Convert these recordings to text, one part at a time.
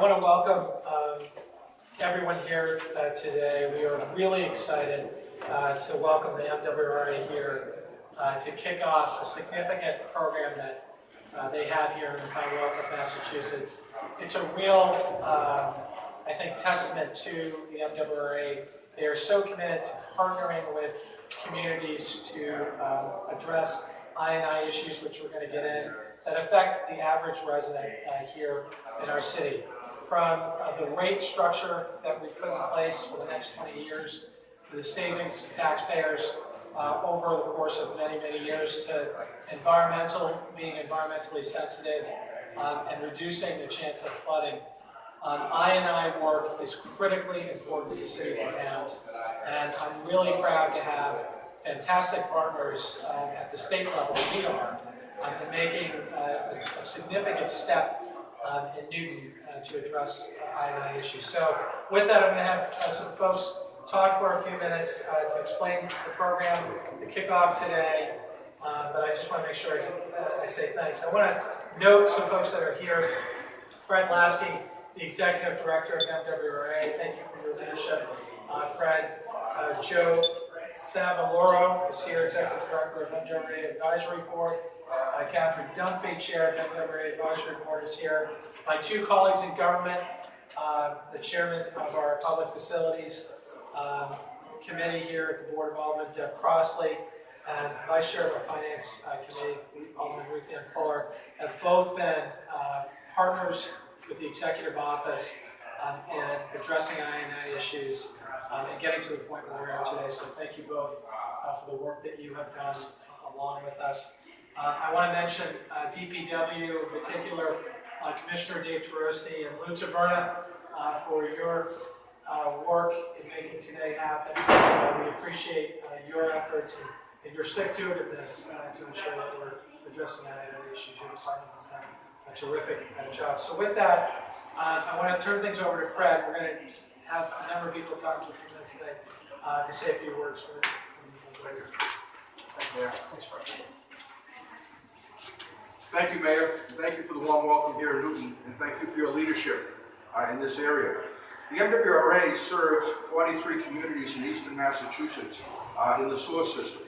I want to welcome everyone here today. We are really excited to welcome the MWRA here to kick off a significant program that they have here in the Commonwealth of Massachusetts. It's a real, I think, testament to the MWRA. They are so committed to partnering with communities to address I&I issues, which we're going to get in, that affect the average resident here in our city. From the rate structure that we put in place for the next 20 years, to the savings to taxpayers over the course of many, many years, to being environmentally sensitive and reducing the chance of flooding. I&I work is critically important to cities and towns, and I'm really proud to have fantastic partners at the state level, we are, in making a significant step in Newton to address I&I issues. So with that, I'm going to have some folks talk for a few minutes to explain the program, the kickoff today, but I just want to make sure I say thanks. I want to note some folks that are here. Fred Lasky, the Executive Director of MWRA, thank you for your leadership. Fred, Joe Favaloro is here, Executive Director of MWRA Advisory Board. Catherine Dunphy, Chair of MWRA Advisory Board, is here. My two colleagues in government, the Chairman of our Public Facilities Committee here at the Board of Aldermen, Deb Crossley, and Vice Chair of our Finance Committee, Alderman Ruth Ann Fuller, have both been partners with the Executive Office in addressing I&I issues and getting to the point where we are today. So thank you both for the work that you have done along with us. I want to mention DPW, in particular, Commissioner Dave Turosti and Lou Taverna for your work in making today happen. We appreciate your efforts and your stick-to-itiveness to ensure that we're addressing I&I issues. Your department has done a terrific job. So with that, I want to turn things over to Fred. We're going to have a number of people talk to you for minutes today to say a few words from the Mayor. Thanks, Fred. Thank you, Mayor. Thank you for the warm welcome here in Newton, and thank you for your leadership in this area. The MWRA serves 43 communities in eastern Massachusetts in the sewer system.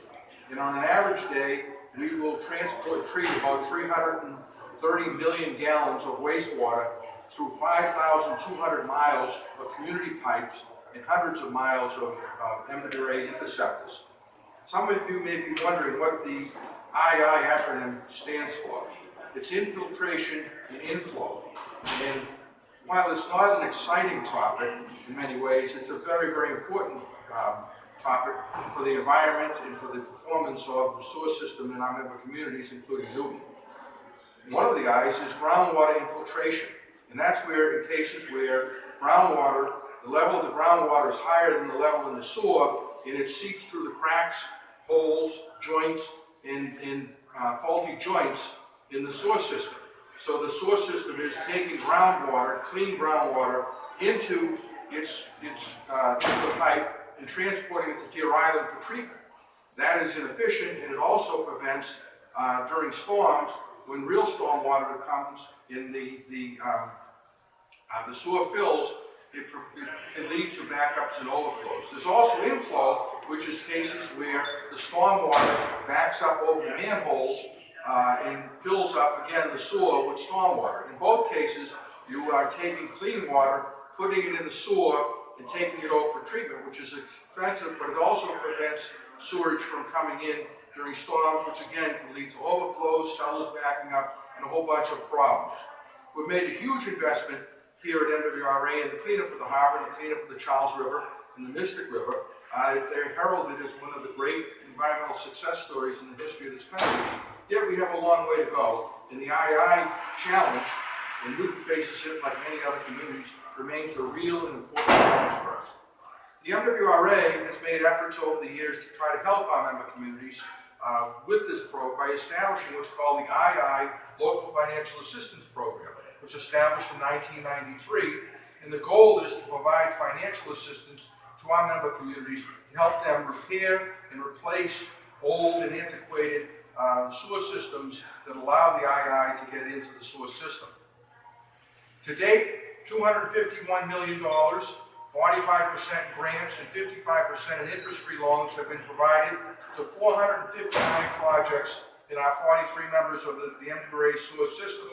And on an average day, we will treat about 330 million gallons of wastewater through 5,200 miles of community pipes and hundreds of miles of MWRA interceptors. Some of you may be wondering what the II acronym stands for. It's Infiltration and Inflow. And while it's not an exciting topic in many ways, it's a very, very important topic for the environment and for the performance of the sewer system in our member communities, including Newton. One of the I's is groundwater infiltration. And that's where, in cases where groundwater, the level of the groundwater is higher than the level in the sewer, and it seeps through the cracks, holes, joints, and faulty joints in the sewer system. So the sewer system is taking groundwater, clean groundwater, into its the pipe and transporting it to Deer Island for treatment. That is inefficient, and it also prevents, during storms, when real storm water comes in the sewer fills, it can lead to backups and overflows. There's also inflow, which is cases where the storm water backs up over the manholes and fills up again the sewer with storm water. In both cases, you are taking clean water, putting it in the sewer, and taking it over for treatment, which is expensive, but it also prevents sewage from coming in during storms, which again can lead to overflows, cellars backing up, and a whole bunch of problems. We've made a huge investment here at MWRA in the cleanup of the harbor, and the cleanup of the Charles River and the Mystic River. They're heralded as one of the great environmental success stories in the history of this country. Yet we have a long way to go, and the II challenge, and Newton faces it like many other communities, remains a real and important challenge for us. The MWRA has made efforts over the years to try to help our member communities with this program by establishing what's called the II Local Financial Assistance Program. It was established in 1993, and the goal is to provide financial assistance to our member communities to help them repair and replace old and antiquated sewer systems that allow the II to get into the sewer system. To date, $251 million, 45% grants and 55% in interest-free loans have been provided to 459 projects in our 43 members of the MWRA sewer system.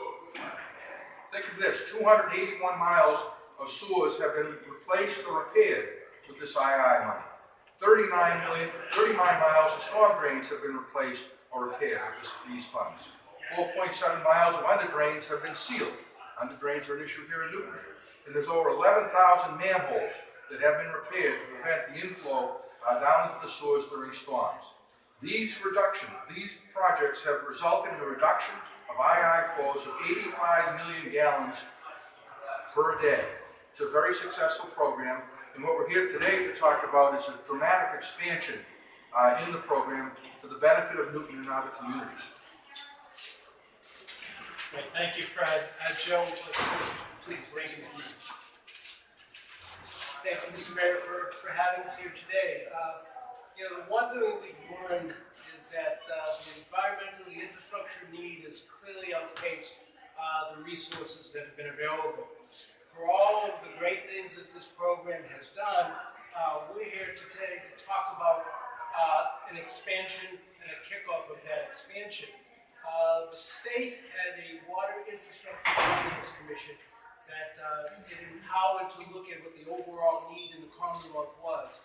Think of this, 281 miles of sewers have been replaced or repaired with this II money. 39 miles of storm drains have been replaced or repaired with these funds. 4.7 miles of under drains have been sealed. Under drains are an issue here in Newton. And there's over 11,000 manholes that have been repaired to prevent the inflow down into the sewers during storms. These projects have resulted in a reduction of II flows of 85 million gallons per day. It's a very successful program, and what we're here today to talk about is a dramatic expansion in the program to the benefit of Newton and other communities. Great, thank you, Fred. Joe, please raise your hand. Thank you, Mr. Mayor, for having us here today. The one thing that we've learned is that the environmental, the infrastructure need has clearly outpaced the resources that have been available. For all of the great things that this program has done, we're here today to talk about an expansion and a kickoff of that expansion. The state had a Water Infrastructure Finance Commission that it empowered to look at what the overall need in the Commonwealth was.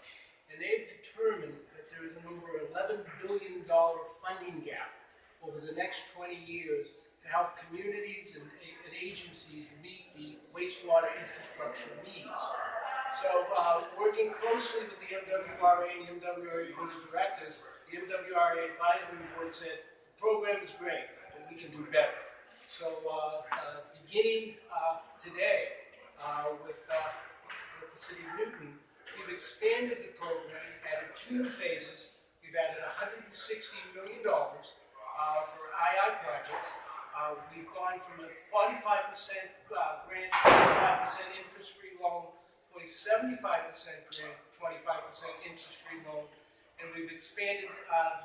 And they've determined that there is an over $11 billion funding gap over the next 20 years to help communities and agencies meet the wastewater infrastructure needs. So working closely with the MWRA and the MWRA Board of Directors, the MWRA Advisory Board said, the program is great, but we can do better. So beginning today with the City of Newton, we've expanded the program, added 2 phases. We've added $160 million for II projects. We've gone from a 45% grant, 25% interest-free loan, to a 75% grant, 25% interest-free loan, and we've expanded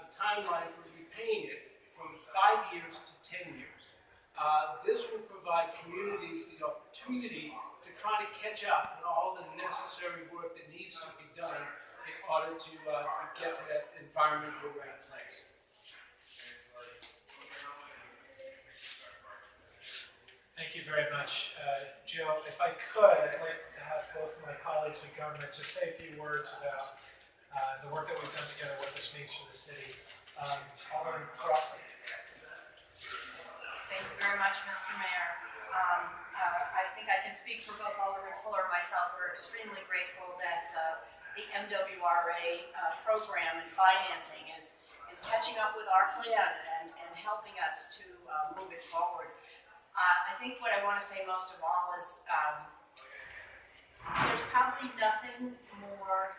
the timeline for repaying it from 5 years to 10 years. This will provide communities the opportunity to try to catch up on all the necessary work that needs to be done in order to get to that environmental right place. Thank you very much, Joe. If I could, I'd like to have both of my colleagues in government just say a few words about the work that we've done together, what this means for the city. Alderman Crossley. Thank you very much, Mr. Mayor. I think I can speak for both Alderman Fuller and myself. We're extremely grateful that the MWRA program and financing is catching up with our plan and helping us to move it forward. I think what I want to say most of all is there's probably nothing more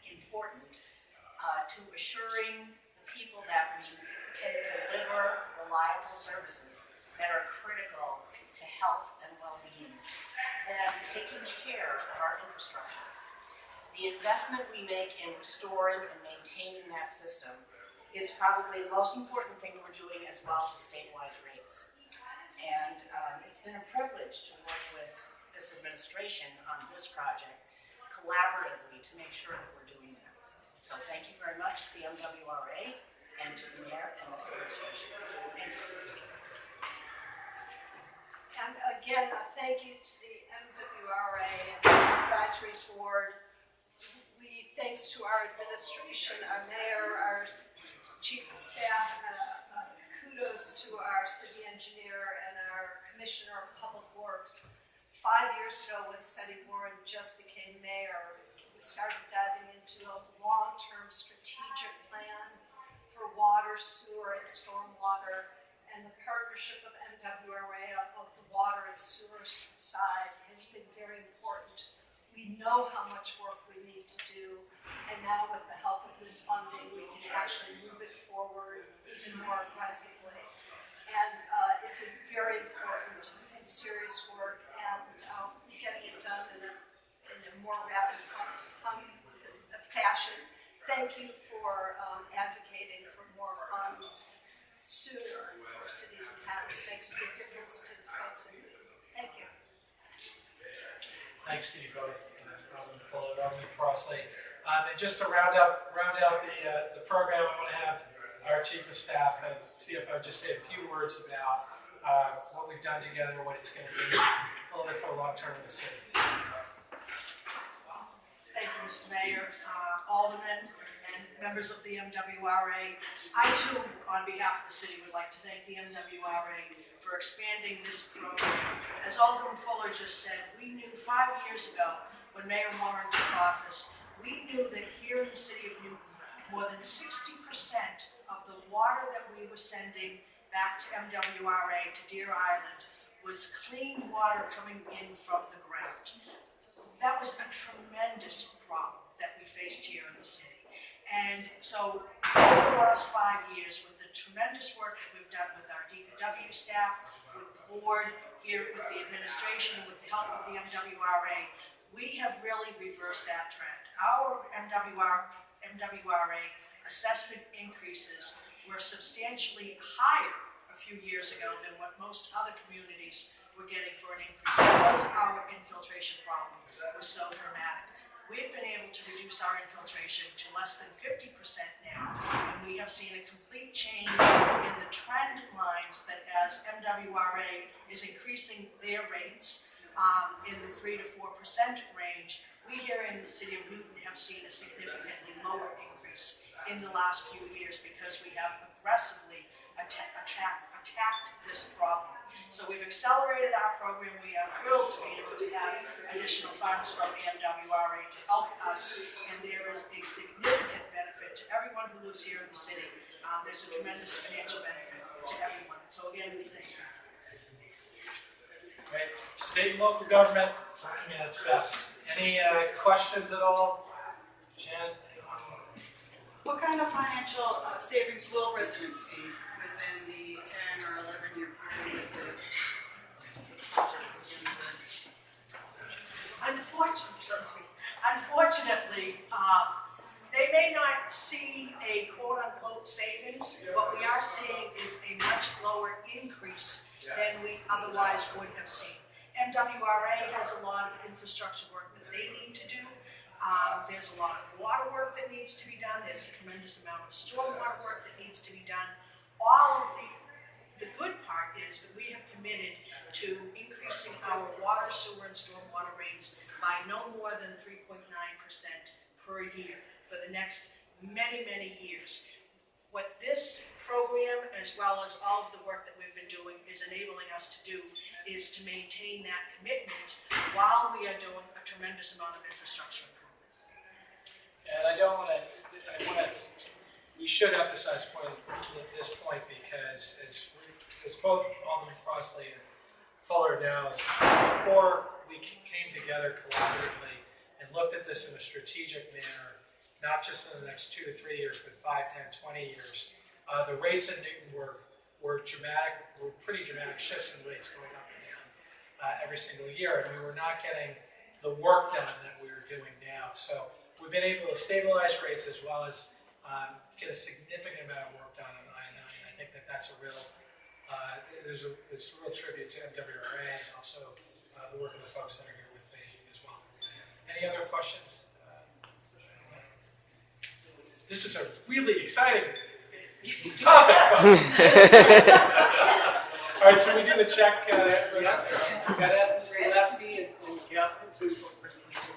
important to assuring the people that we can deliver reliable services that are critical to health and well-being than taking care of our infrastructure. The investment we make in restoring and maintaining that system is probably the most important thing we're doing as well to stabilize rates. And it's been a privilege to work with this administration on this project collaboratively to make sure that we're doing that. So thank you very much to the MWRA and to the Mayor and this administration. Thank you. And again, thank you to the MWRA and the Advisory Board. Thanks to our administration, our mayor, our chief of staff, kudos to our city engineer and our commissioner of public works. 5 years ago, when Seti Warren just became mayor, we started diving into a long-term strategic plan for water, sewer, and stormwater, and the partnership of MWRA on both the water and sewer side has been very important. We know how much work we need to do, and now with the help of this funding, we can actually move it forward even more aggressively. And it's a very important and serious work, and getting it done in a more rapid, fun fashion. Thank you for advocating for more funds sooner for cities and towns. It makes a big difference to the folks in Newton. Thank you. Nice to see you both, Alderman Fuller, Alderman Crossley. And just to round out the program, I want to have our Chief of Staff and CFO just say a few words about what we've done together, what it's going to be a little bit for the long term of the city. Thank you, Mr. Mayor, Aldermen, and members of the MWRA. I too, on behalf of the city, would like to thank the MWRA for expanding this program. As Alderman Fuller just said, we knew 5 years ago when Mayor Warren took office, we knew that here in the city of Newton, more than 60% of the water that we were sending back to MWRA, to Deer Island, was clean water coming in from the ground. That was a tremendous problem that we faced here in the city. And so over the last 5 years, with the tremendous work that we've done with our DPW staff, with the board, here with the administration, and with the help of the MWRA, we have really reversed that trend. Our MWRA assessment increases were substantially higher a few years ago than what most other communities were getting for an increase because our infiltration problem was so dramatic. We've been able to reduce our infiltration to less than 50% now, and we have seen a complete change in the trend lines that as MWRA is increasing their rates in the 3 to 4% range, we here in the city of Newton have seen a significantly lower increase in the last few years because we have aggressively attacked this problem. So we've accelerated our program. We are thrilled to be able to have additional funds from the MWRA to help us, and there is a significant benefit to everyone who lives here in the city. There's a tremendous financial benefit to everyone. So again, we thank you. Right. State and local government, working at its best. Any questions at all? Jen? What kind of financial savings will residents see within the 10 or 11-year period with the project? Unfortunately, they may not see a quote-unquote savings. What we are seeing is a much lower increase than we otherwise would have seen. MWRA has a lot of infrastructure work that they need to do. There's a lot of water work that needs to be done. There's a tremendous amount of stormwater work that needs to be done. All of the good part is that we have committed to increasing our water, sewer, and stormwater rates by no more than 3.9% per year for the next many, many years. What this program, as well as all of the work that we've been doing, is enabling us to do is to maintain that commitment while we are doing a tremendous amount of infrastructure improvement. And we should emphasize this point because as both Alderman Crossley and Fuller know, before we came together collaboratively and looked at this in a strategic manner, not just in the next 2 to 3 years, but 5, 10, 20 years, the rates in Newton were pretty dramatic shifts in rates going up and down every single year, and we were not getting the work done that we were doing now. So we've been able to stabilize rates as well as get a significant amount of work done on I-9. I think that's a real, it's a real tribute to MWRA and also the work of the folks that are here with me as well. Any other questions? This is a really exciting topic, folks. All right, so we do the check. Got to ask Mr. Lasky and Catherine to